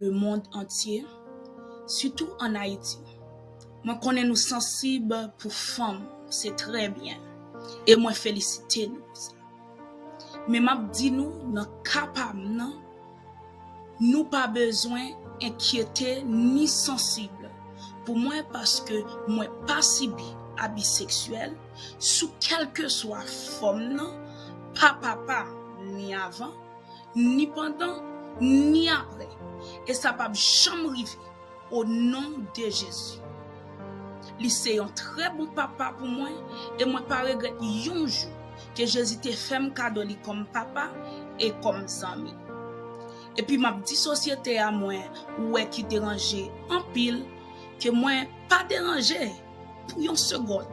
le monde entier, surtout en Haïti. Moi, connais nous sensibles pour femmes, c'est très bien. Et moi, féliciter nous pour ça. Mais m'a dit nous, nous capables, nous pas besoin inquiéter ni sensible. Pour moi, parce que moi, pas subi à bisexuel, sous quelle que soit forme, pas papa, ni avant, ni pendant, ni après. Et ça va jamais arriver au nom de Jésus. C'est un très bon papa pour moi et moi pas regrette un jour que Jésus te fait me cadeau comme papa et comme zanmil. Et puis ma petite société à moi ouais qui dérangeait en pile que moi pas dérangé pour une seconde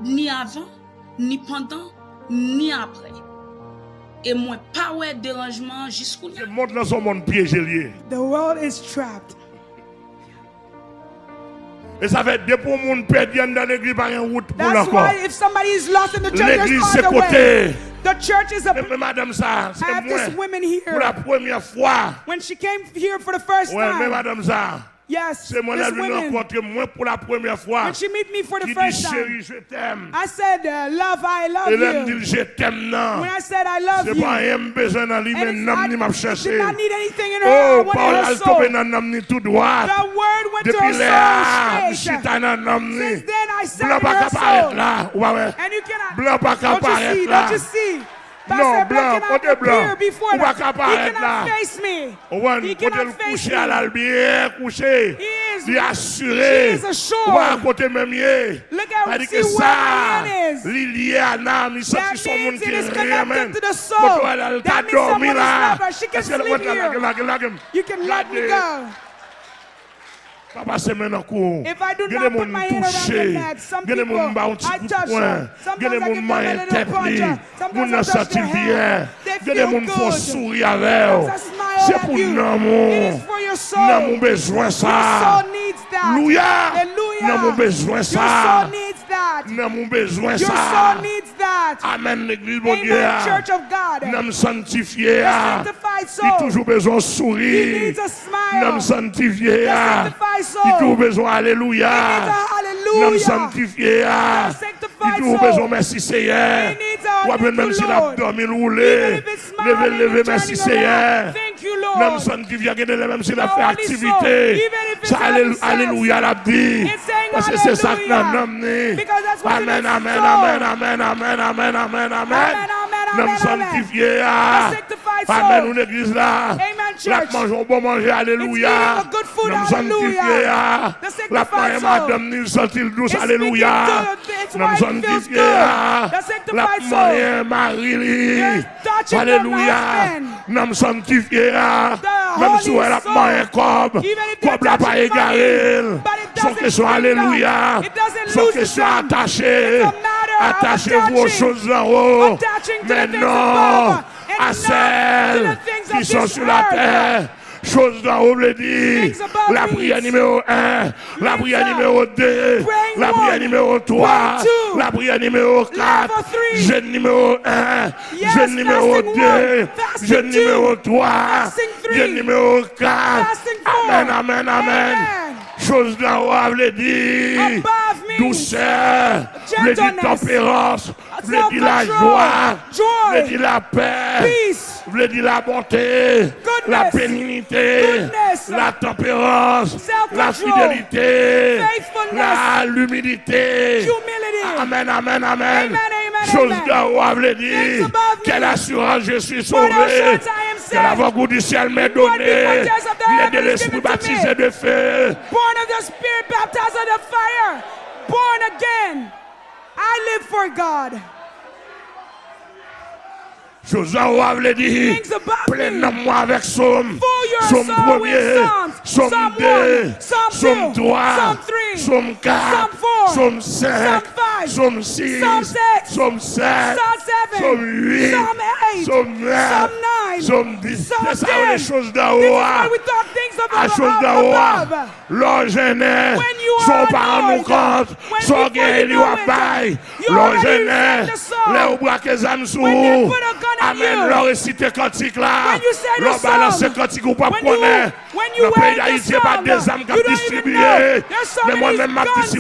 ni avant ni pendant ni après. Et moi pas ouais dérangement jusqu'au le monde dans son monde piégé lié. The world is trapped. Et ça fait des pour monde perdu dans l'église par une route pour That's encore. why if somebody is lost in the church, L'église there's c'est other way. côté. The church is a. Mais madame ça, I c'est have this moi. woman Pour la here. première fois. When she came here for the first Ouais, mais time, madame ça. yes, C'est moi this là venu woman. rencontrer moi pour la première fois. When she meet me for the Qui dit first time, chérie, je t'aime. I said, love, I Et love là me you. dit je t'aime non. When I said I love C'est you, pas un besoin dans lui mais and non ni m'a I cherché. did not need anything in her. I Oh, wanted Paul her a soul. tombé dans nom ni tout droit. The word went to Depuis her là, soul straight. chita dans nom ni. Since then, I sat Blanc in pas her apparaître soul. là. Ouais. And you cannot. Blanc pas Don't you see? apparaître là. Don't you see? Non, Pastor blanc, cannot côté blanc. appear before Ou pas that. He apparaître là. cannot face me. Ouais, He côté cannot le face coucher à me. la bien couché. He is- Il est assuré. He is assured. Ouais, à côté même yé. Look at- Ça dit see que where ça, my hand is. il lié à l'âme, il sent That que son monde means qui it est is rien, man. connected to the soul. Quand elle a That means dormi someone is là. love her. She can Est-ce qu'elle sleep va here. You can let me go. Papa, c'est maintenant court. If I do Il y a not des put gens my hand around the touchés. neck, some Il y a des people, gens qui ont un petit I coup de touch poing. them. Il y a des Sometimes I gens give qui them a little interpellés. punch. Ils Sometimes ont I touch senti their bien. hand. Il y a They des gens feel qui font good. sourire avec. Sometimes I smile C'est at pour you. l'amour. It is for your soul. Nous avons besoin de Your ça. soul needs that. Alléluia. Hallelujah. Nous avons besoin de Your ça. soul needs that. Nous avons besoin de Your ça. soul needs that. Amen, l'église de Dieu. Amen, Church of God. Nous sommes sanctifiés. The sanctified Il a soul. toujours besoin de He sourire. needs a Nous smile. sommes sanctifiés. The sanctified Il a toujours soul. besoin He alléluia. needs a Nous sommes hallelujah. sanctifiés. The Il sanctified toujours soul. besoin merci Seigneur. He needs a Ou bien thank même you, s'il a Lord. dormi Even roulé. if it's smiling Levé, and merci turning Seigneur. around. Thank you, Nous Lord. sommes sanctifiés. Même s'il a The fait Holy Soul, activité. even if it's Ça, having sex, alléluia l'a dit. it's saying Parce que c'est ça que nous hallelujah. avons amené. Because that's what's in Amen, its amen, soul. amen, amen, amen, amen, amen, amen. Amen, Nous amen, sommes amen. sanctifiés. The sanctified Amen, soul. nous l'église là. Amen, La church. mangeons bon manger, alléluia. It's eating the good food, Nous sommes hallelujah. sanctifiés. The La sanctified soul. madame nous sentit douce, It's alléluia. speaking good. It's Nous why it sommes feels sanctifiés. good. The La sanctified moyen Marie. You're touching Alléluia. the husband. Nous sommes sanctifiés. Même Holy si elle a Soul. moyen comme. Even if they're Comme la pas touching égaré. money, but it Son doesn't question, bring them. alléluia. It doesn't Son lose question them. attachée. It's a matter of Attachez-vous aux attaching. choses en haut. Attaching to the Mais things non above and à not celles to the things qui of sont this sur la earth. terre. Chose d'en haut, le dit. Things above La prière means- numéro 1, la prière numéro 2, praying la prière one, numéro 3, praying two, la prière numéro 4, level 3, jeûne numéro 1, yes, jeûne numéro fasting 2, one, fasting jeûne 2, numéro 3, fasting 3, jeûne numéro 4. fasting 4. Amen, amen, amen. Amen. Chose d'en haut, le dit. Above means Douceur, le dit gentleness, tempérance, le dit la self-control, joie, joy, le dit la paix, peace, le dit la bonté, la bénignité, goodness, la tempérance, self-control, la fidélité, faithfulness, l'humilité. humility. Amen, amen, amen. Amen, amen, Chose amen. d'en haut, le Things dit. above me. Quelle assurance je suis What sauvé. assurance I am Que la saved. voix du ciel m'est What donnée. before tears of the Né de heavens l'esprit given to baptisé me. de feu. Born of the Spirit, baptized of the fire, born again. I live for God. Chose en haut, le dit. Things above me. Pleine-moi avec Somme. Fill your Somme soul with 1er, Psalms, Somme Psalm 2, 1, Psalm 2, Somme 3, Psalm 3, Somme 4, Psalm 4, Somme 5, Psalm 5, Somme 6, Psalm 6, Somme 7, Psalm 7, Somme 8, Psalm 8, Somme 9, Psalm 9, Somme 10. Psalm C'est ça 10. les choses d'en This is haut. why we thought things à chose de l'origine, son parent nous compte, son guerre lui a bail, l'origine, les bras que zam sous, amen, leur réciter cantique là, leur balancer cantique ou pas connaître. Le pays d'Haïti n'est pas des âmes qui ont distribué, mais moi-même m'a distribué